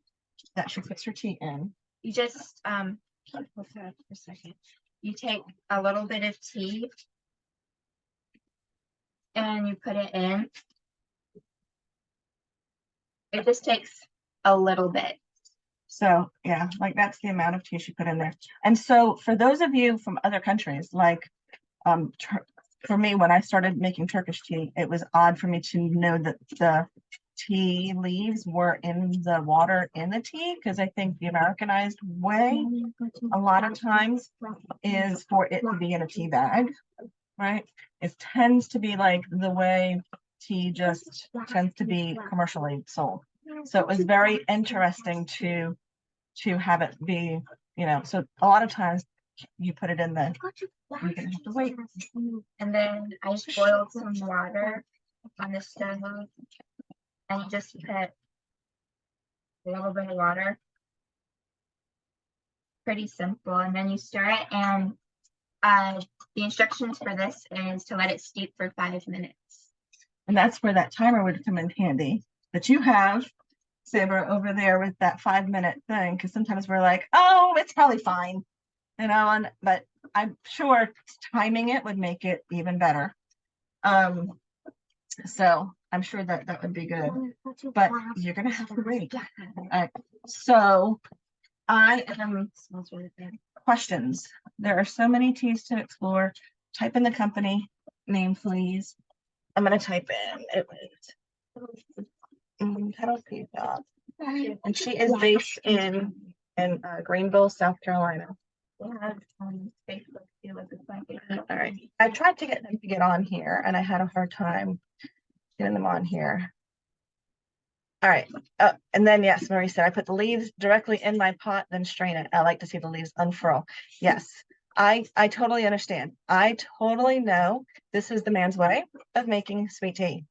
that she puts her tea in. You just hold that for a second. You take a little bit of tea and you put it in. It just takes a little bit. So yeah, like that's the amount of tea she put in there. And so for those of you from other countries, like for me, when I started making Turkish tea, it was odd for me to know that the tea leaves were in the water in the tea, because I think the Americanized way a lot of times is for it to be in a tea bag, right? It tends to be like the way tea just tends to be commercially sold. So it was very interesting to have it be, you know, so a lot of times you put it in the, you're gonna have to wait. And then I boiled some water on the stove and you just put a little bit of water. Pretty simple. And then you stir it, and the instructions for this is to let it steep for 5 minutes. And that's where that timer would come in handy that you have, Saber, over there with that 5-minute thing, because sometimes we're like, oh, it's probably fine, you know, but I'm sure timing it would make it even better. So I'm sure that would be good, but you're gonna have to wait. So I am questions. There are so many teas to explore. Type in the company name, please. I'm gonna type in it was Kettle Tea Shop, and she is based in Greenville, South Carolina. Facebook. All right. I tried to get them to get on here, and I had a hard time getting them on here. All right. And then, yes, Marie said, I put the leaves directly in my pot, then strain it. I like to see the leaves unfurl. Yes, I totally understand. I totally know this is the man's way of making sweet tea.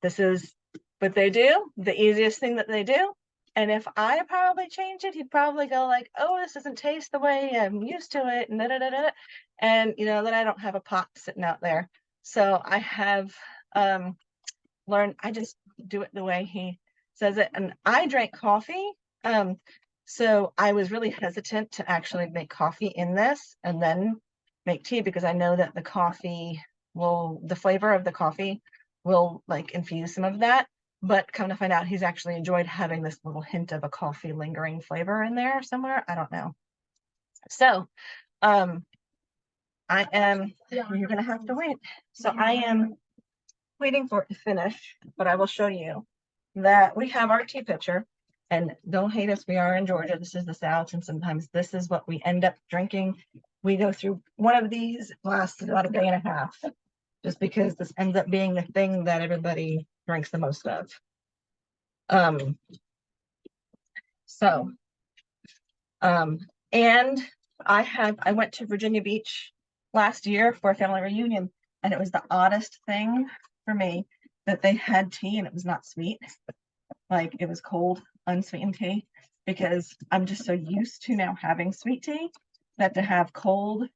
This is what they do, the easiest thing that they do. And if I probably change it, he'd probably go like, oh, this doesn't taste the way I'm used to it. And, and you know, then I don't have a pot sitting out there. So I have learned, I just do it the way he says it. And I drank coffee. So I was really hesitant to actually make coffee in this and then make tea, because I know that the coffee will, the flavor of the coffee will like infuse some of that. But come to find out, he's actually enjoyed having this little hint of a coffee lingering flavor in there somewhere. I don't know. So I am, you're gonna have to wait. So I am waiting for it to finish, but I will show you that we have our tea pitcher. And don't hate us, we are in Georgia. This is the South, and sometimes this is what we end up drinking. We go through one of these, lasts about a day and a half, just because this ends up being the thing that everybody drinks the most of. And I went to Virginia Beach last year for a family reunion, and it was the oddest thing for me that they had tea and it was not sweet. Like it was cold, unsweetened tea, because I'm just so used to now having sweet tea that to have cold,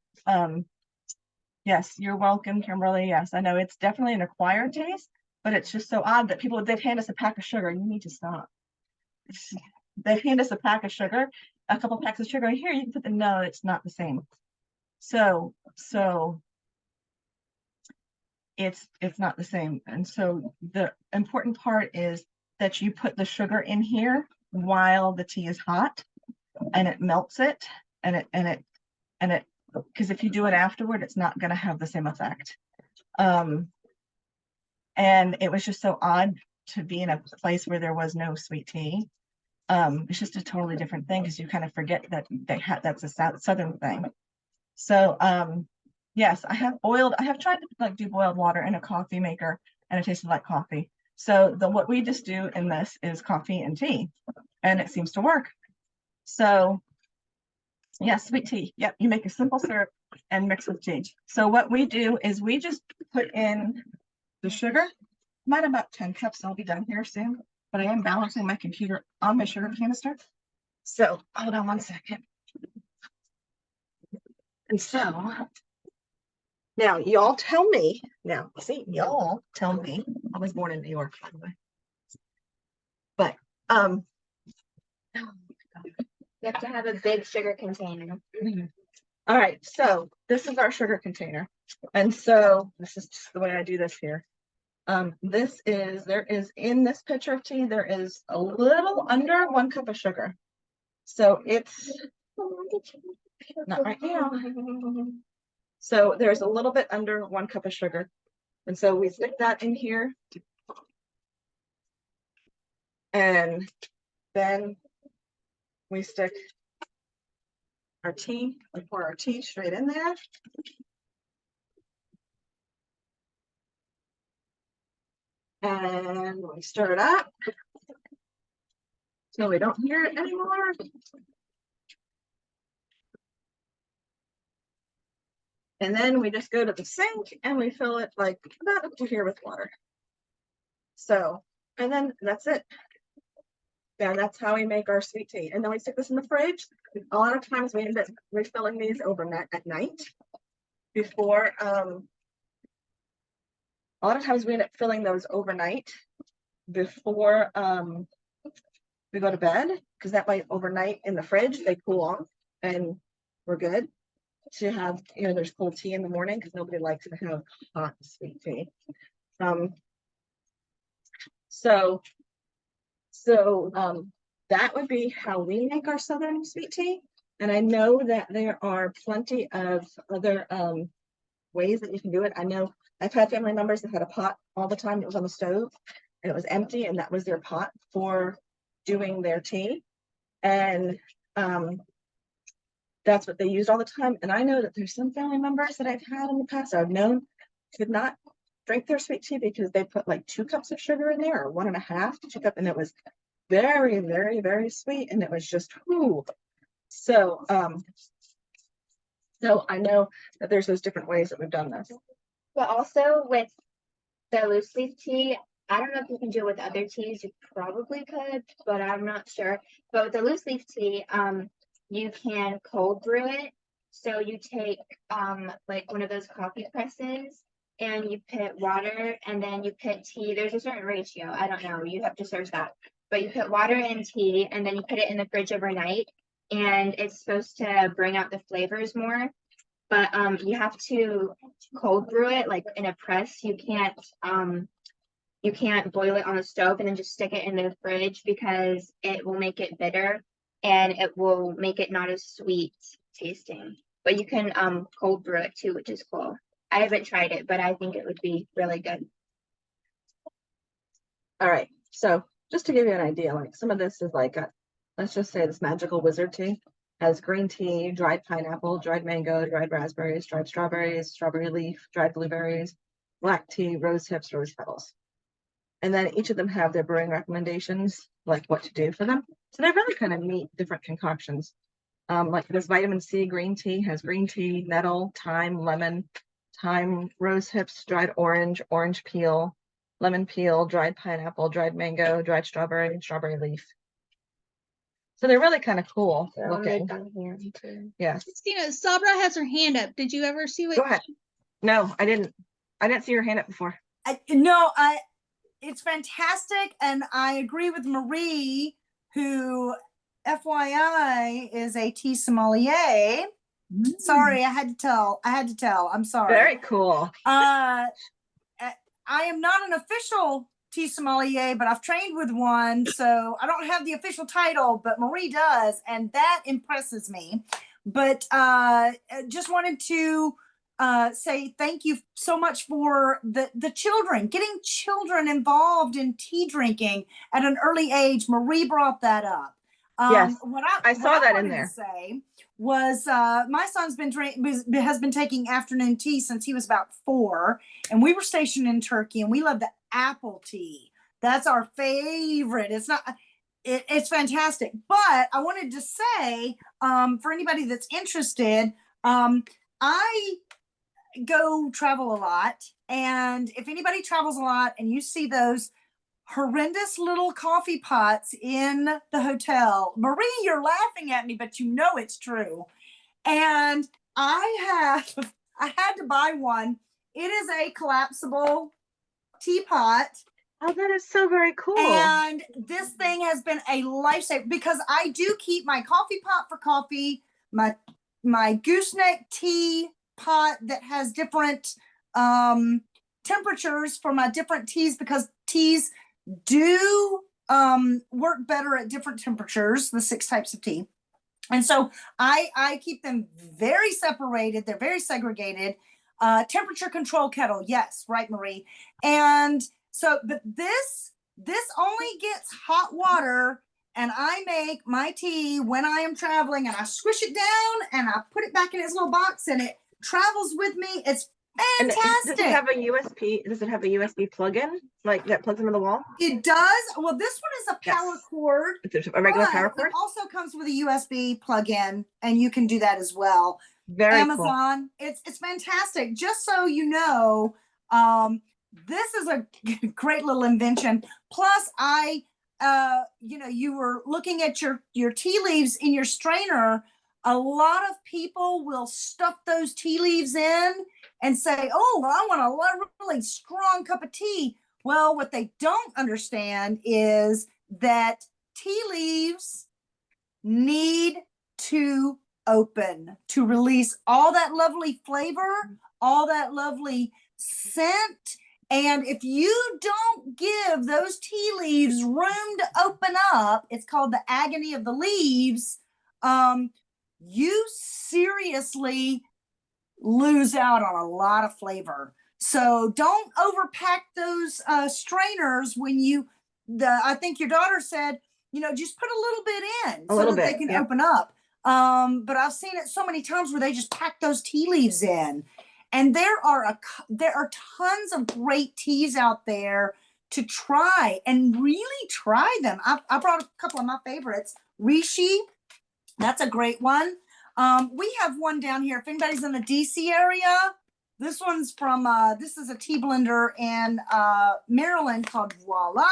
yes, you're welcome, Kimberly. Yes, I know it's definitely an acquired taste, but it's just so odd that people, they'd hand us a pack of sugar. You need to stop. They hand us a pack of sugar, a couple packs of sugar. Here, you can put the, no, it's not the same. So it's not the same. And so the important part is that you put the sugar in here while the tea is hot, and it melts it, and it because if you do it afterward, it's not going to have the same effect. And it was just so odd to be in a place where there was no sweet tea. It's just a totally different thing, because you kind of forget that that's a southern thing. So yes, I have tried to like do boiled water in a coffee maker, and it tasted like coffee. So what we just do in this is coffee and tea, and it seems to work. So yeah, sweet tea. Yep, you make a simple syrup and mix with tea. So what we do is we just put in the sugar. Might about 10 cups. I'll be done here soon, but I am balancing my computer on my sugar canister. So hold on one second. And so Now, y'all tell me. Now, see, y'all tell me. I was born in New York, by the way. But You have to have a big sugar container. all right, so this is our sugar container. And so this is just the way I do this here. There is in this pitcher of tea, there is a little under 1 cup of sugar. So it's not right now. So there's a little bit under 1 cup of sugar. And so we stick that in here. And then we stick our tea, we pour our tea straight in there. And we stir it up till we don't hear it anymore. And then we just go to the sink and we fill it like about up to here with water. So, and then that's it. And that's how we make our sweet tea. And then we stick this in the fridge. A lot of times we end up refilling these overnight at night before, a lot of times we end up filling those overnight before we go to bed, because that way overnight in the fridge, they cool off and we're good to have, you know, there's cold tea in the morning because nobody likes to have hot sweet tea. That would be how we make our Southern sweet tea. And I know that there are plenty of other ways that you can do it. I know I've had family members that had a pot all the time. It was on the stove and it was empty, and that was their pot for doing their tea. And that's what they used all the time. And I know that there's some family members that I've had in the past I've known could not drink their sweet tea because they put like 2 cups of sugar in there, or 1.5 to 2 cups, and it was very, very, very sweet, and it was just whoo. So I know that there's those different ways that we've done this. But also with the loose leaf tea, I don't know if you can do it with other teas. You probably could, but I'm not sure. But with the loose leaf tea, you can cold brew it. So you take like one of those coffee presses and you put water and then you put tea. There's a certain ratio. I don't know. You have to search that. But you put water and tea and then you put it in the fridge overnight, and it's supposed to bring out the flavors more. But you have to cold brew it like in a press. You can't boil it on the stove and then just stick it in the fridge, because it will make it bitter and it will make it not as sweet tasting. But you can cold brew it too, which is cool. I haven't tried it, but I think it would be really good. All right, so just to give you an idea, like some of this is like let's just say this magical wizard tea has green tea, dried pineapple, dried mango, dried raspberries, dried strawberries, strawberry leaf, dried blueberries, black tea, rose hips, rose petals. And then each of them have their brewing recommendations, like what to do for them. So they're really kind of neat, different concoctions. Like this vitamin C green tea has green tea, nettle, thyme, lemon, rose hips, dried orange, orange peel, lemon peel, dried pineapple, dried mango, dried strawberry, and strawberry leaf. So they're really kind of cool looking. Yes. Christina, Sabra has her hand up. Did you ever see what? Go ahead. No, I didn't see your hand up before. It's fantastic, and I agree with Marie, who, FYI, is a tea sommelier. Sorry, I had to tell. I'm sorry. Very cool. I am not an official tea sommelier, but I've trained with one, so I don't have the official title, but Marie does, and that impresses me. But just wanted to say thank you so much for the children, getting children involved in tea drinking at an early age. Marie brought that up. Yes, what I saw that in there. To say was my son's has been taking afternoon tea since he was about 4, and we were stationed in Turkey, and we love the apple tea. That's our favorite. It's fantastic. But I wanted to say, for anybody that's interested, I go travel a lot, and if anybody travels a lot and you see those horrendous little coffee pots in the hotel, Marie, you're laughing at me, but you know it's true. And I have I had to buy one. It is a collapsible teapot. Oh, that is so very cool. And this thing has been a lifesaver because I do keep my coffee pot for coffee, my gooseneck tea pot that has different temperatures for my different teas, because teas do work better at different temperatures, the 6 types of tea. And so I keep them very separated. They're very segregated. Temperature control kettle. Yes, right, Marie. And so, but this only gets hot water, and I make my tea when I am traveling, and I squish it down and I put it back in its little box, and it travels with me. It's fantastic. Does it have a USB? Does it have a USB plug-in, like that plugs into the wall? It does. Well, this one is a power cord. It's a regular but power cord. It also comes with a USB plug-in, and you can do that as well. Very Amazon. Cool. It's fantastic. Just so you know, this is a great little invention. Plus, you were looking at your tea leaves in your strainer. A lot of people will stuff those tea leaves in and say, "Oh, well, I want a really strong cup of tea." Well, what they don't understand is that tea leaves need to open to release all that lovely flavor, all that lovely scent. And if you don't give those tea leaves room to open up, it's called the agony of the leaves, you seriously lose out on a lot of flavor. So don't overpack those strainers when I think your daughter said, just put a little bit in so that they can open up. But I've seen it so many times where they just pack those tea leaves in. And there are tons of great teas out there to try, and really try them. I brought a couple of my favorites. Rishi, that's a great one. We have one down here. If anybody's in the DC area, this one's from, this is a tea blender in Maryland called Voila.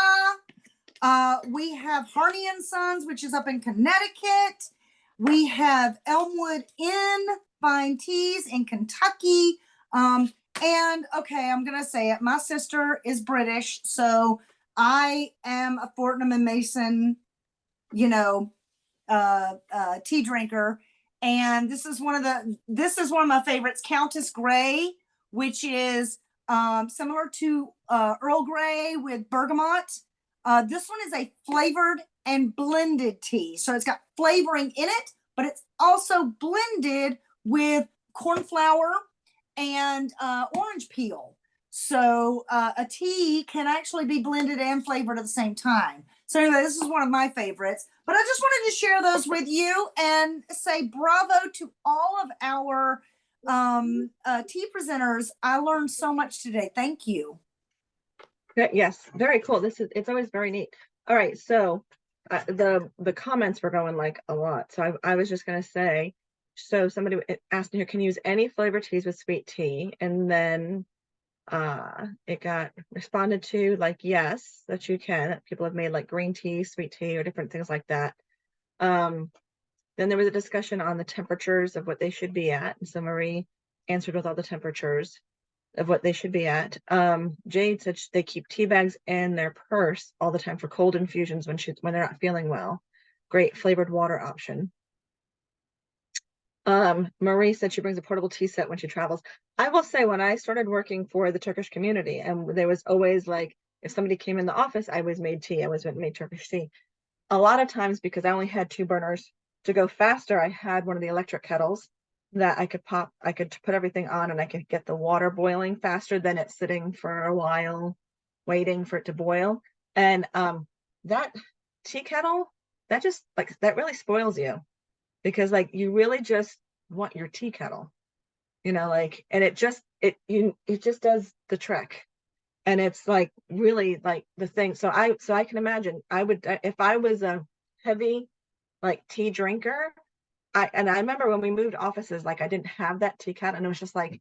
We have Harney and Sons, which is up in Connecticut. We have Elmwood Inn Fine Teas in Kentucky. And okay, I'm going to say it. My sister is British, so I am a Fortnum and Mason, tea drinker. And this is one of my favorites, Countess Grey, which is similar to Earl Grey with bergamot. This one is a flavored and blended tea. So it's got flavoring in it, but it's also blended with corn flour and orange peel. So a tea can actually be blended and flavored at the same time. So anyway, this is one of my favorites, but I just wanted to share those with you and say bravo to all of our tea presenters. I learned so much today. Thank you. Yes, very cool. It's always very neat. All right, so the comments were going like a lot. So I was just gonna say, so somebody asked here, can you use any flavored teas with sweet tea? And then it got responded to like, yes, that you can. That people have made like green tea, sweet tea, or different things like that. Then there was a discussion on the temperatures of what they should be at. And so Marie answered with all the temperatures of what they should be at. Jade said they keep tea bags in their purse all the time for cold infusions when they're not feeling well. Great flavored water option. Marie said she brings a portable tea set when she travels. I will say, when I started working for the Turkish community, and there was always like, if somebody came in the office, I always made tea. I always made Turkish tea. A lot of times, because I only had 2 burners, to go faster, I had one of the electric kettles that I could put everything on, and I could get the water boiling faster than it sitting for a while, waiting for it to boil. And that tea kettle, that really spoils you, because like you really just want your tea kettle, and it just does the trick. And it's like really like the thing. So I can imagine I would, if I was a heavy like tea drinker, I remember when we moved offices, like I didn't have that tea kettle, and it was just like,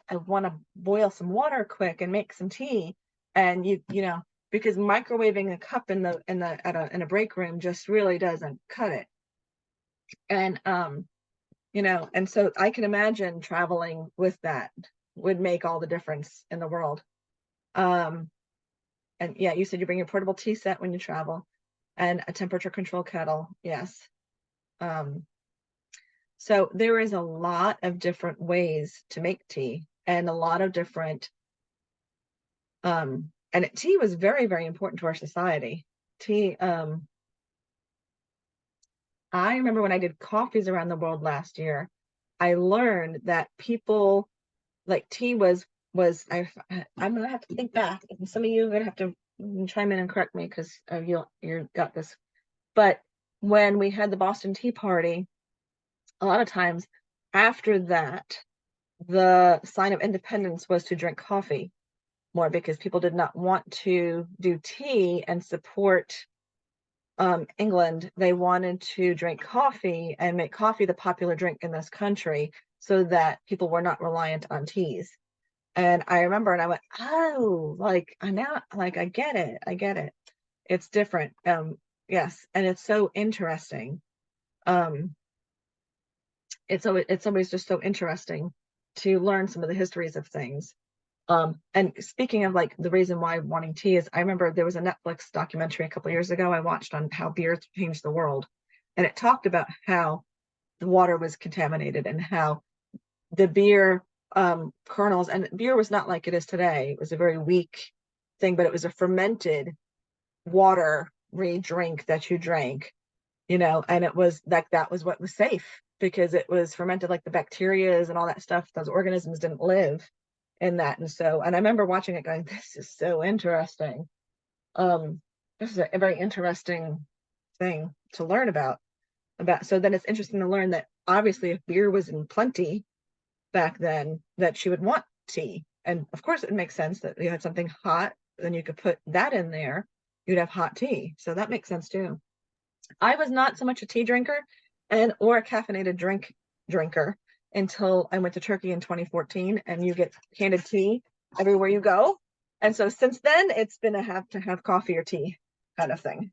I want to boil some water quick and make some tea. And because microwaving a cup in a break room just really doesn't cut it. And you know, and so I can imagine traveling with that would make all the difference in the world. And yeah, you said you bring your portable tea set when you travel and a temperature control kettle. Yes. So there is a lot of different ways to make tea and a lot of different, and tea was very, very important to our society. Tea, I remember when I did coffees around the world last year, I learned that people like tea I'm gonna have to think back. And some of you are gonna have to chime in and correct me because you got this. But when we had the Boston Tea Party, a lot of times after that, the sign of independence was to drink coffee more because people did not want to do tea and support England. They wanted to drink coffee and make coffee the popular drink in this country so that people were not reliant on teas. And I remember, and I went, oh, like I now, like I get it. It's different. Yes, and it's so interesting. It's always just so interesting to learn some of the histories of things. And speaking of like the reason why wanting tea is, I remember there was a Netflix documentary a couple of years ago I watched on how beer changed the world, and it talked about how the water was contaminated and how the beer kernels, and beer was not like it is today. It was a very weak thing, but it was a fermented water drink that you drank, you know, and it was like that was what was safe because it was fermented, like the bacterias and all that stuff. Those organisms didn't live in that. And so, and I remember watching it going, this is so interesting. This is a very interesting thing to learn about. So then it's interesting to learn that obviously if beer was in plenty back then, that she would want tea. And of course it makes sense that you had something hot, then you could put that in there, you'd have hot tea. So that makes sense too. I was not so much a tea drinker or a caffeinated drinker until I went to Turkey in 2014, and you get handed tea everywhere you go. And so since then, it's been a have to have coffee or tea kind of thing.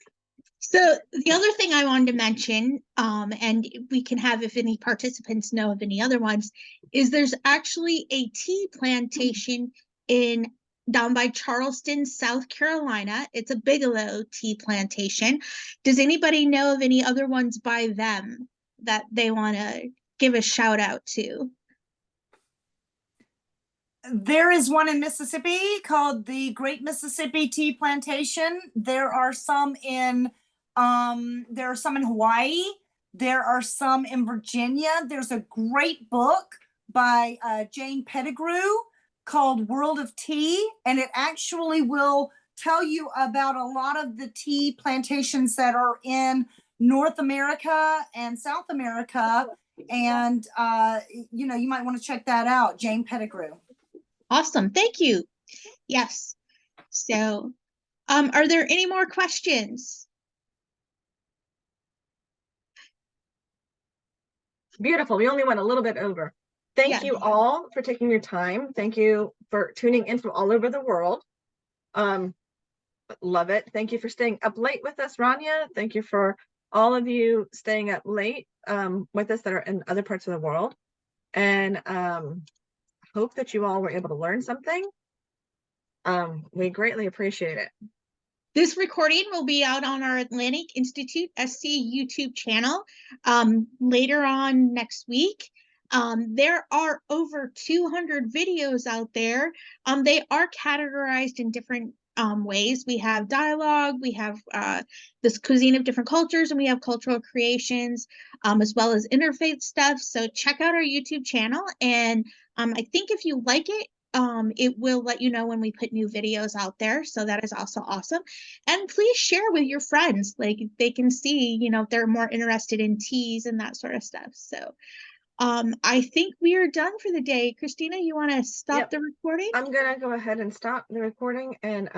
So the other thing I wanted to mention, and we can have if any participants know of any other ones, is there's actually a tea plantation down by Charleston, South Carolina. It's a Bigelow tea plantation. Does anybody know of any other ones by them that they want to give a shout out to? There is one in Mississippi called the Great Mississippi Tea Plantation. There are some in Hawaii. There are some in Virginia. There's a great book by Jane Pettigrew called World of Tea, and it actually will tell you about a lot of the tea plantations that are in North America and South America. And you know, you might want to check that out, Jane Pettigrew. Awesome. Thank you. Yes. So, are there any more questions? Beautiful. We only went a little bit over. Thank you all for taking your time. Thank you for tuning in from all over the world. Love it. Thank you for staying up late with us, Rania. Thank you for all of you staying up late with us that are in other parts of the world. And hope that you all were able to learn something. We greatly appreciate it. This recording will be out on our Atlantic Institute SC YouTube channel later on next week. There are over 200 videos out there. They are categorized in different ways. We have dialogue, we have this cuisine of different cultures, and we have cultural creations, as well as interfaith stuff. So check out our YouTube channel, and I think if you like it, it will let you know when we put new videos out there. So that is also awesome. And please share with your friends, like they can see, you know, if they're more interested in teas and that sort of stuff. So I think we are done for the day. Christina, you want to stop the recording? I'm gonna go ahead and stop the recording, and